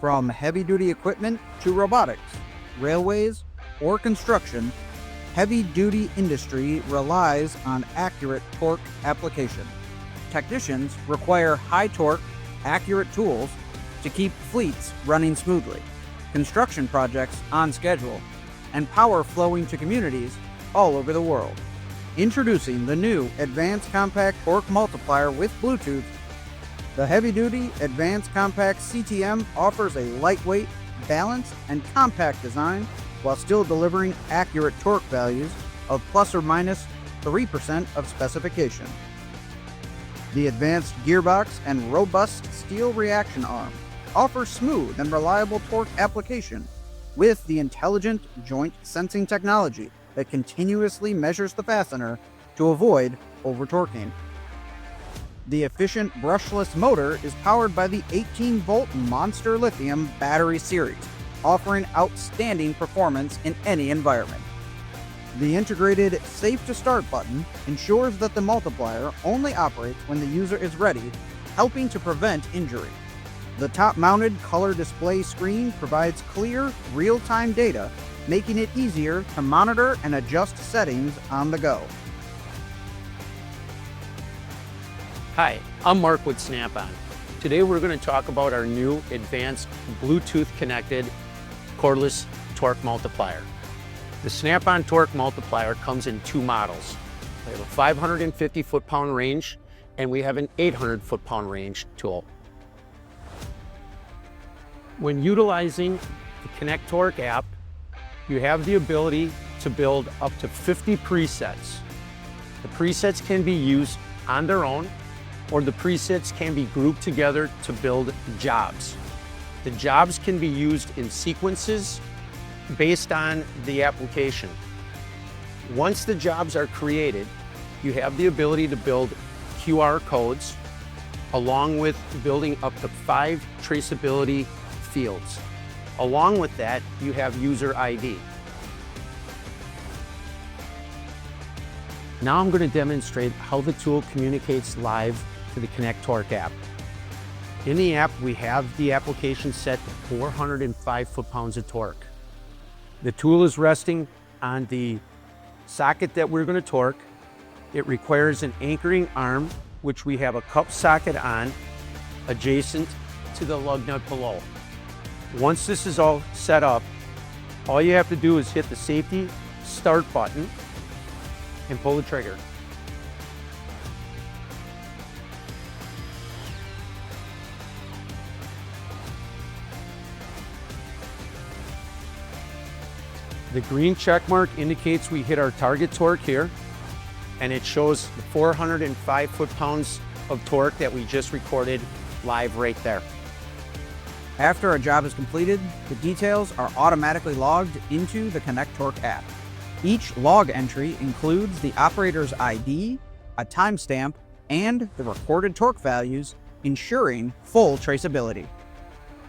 From heavy-duty equipment to robotics, railways, or construction, heavy-duty industry relies on accurate torque application. Technicians require high torque, accurate tools to keep fleets running smoothly, construction projects on schedule, and power flowing to communities all over the world. Introducing the new Advanced Compact Torque Multiplier with Bluetooth, the heavy-duty Advanced Compact CTM offers a lightweight, balanced, and compact design while still delivering accurate torque values of plus or minus 3% of specification. The advanced gearbox and robust steel reaction arm offer smooth and reliable torque application with the intelligent joint sensing technology that continuously measures the fastener to avoid over-torquing. The efficient brushless motor is powered by the 18-volt Monster Lithium battery series, offering outstanding performance in any environment. The integrated Safe to Start button ensures that the multiplier only operates when the user is ready, helping to prevent injury. The top-mounted color display screen provides clear, real-time data, making it easier to monitor and adjust settings on the go. Hi, I'm Mark with Snap-on. Today we're going to talk about our new advanced Bluetooth-connected cordless torque multiplier. The Snap-on torque multiplier comes in two models. We have a 550 foot-pound range and we have an 800 foot-pound range tool. When utilizing the Connect Torque app, you have the ability to build up to 50 presets. The presets can be used on their own, or the presets can be grouped together to build jobs. The jobs can be used in sequences based on the application. Once the jobs are created, you have the ability to build QR codes along with building up to 5 traceability fields. Along with that, you have user ID. Now I'm going to demonstrate how the tool communicates live to the Connect Torque app. In the app, we have the application set to 405 foot-pounds of torque. The tool is resting on the socket that we're going to torque. It requires an anchoring arm, which we have a cup socket on, adjacent to the lug nut below. Once this is all set up, all you have to do is hit the safety start button and pull the trigger. The green check mark indicates we hit our target torque here, and it shows the 405 foot-pounds of torque that we just recorded live right there. After a job is completed, the details are automatically logged into the Connect Torque app. Each log entry includes the operator's ID, a timestamp, and the recorded torque values, ensuring full traceability.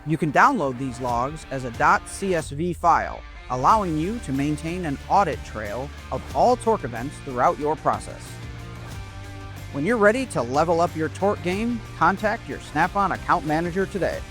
You can download these logs as a .csv file, allowing you to maintain an audit trail of all torque events throughout your process. When you're ready to level up your torque game, contact your Snap-on account manager today.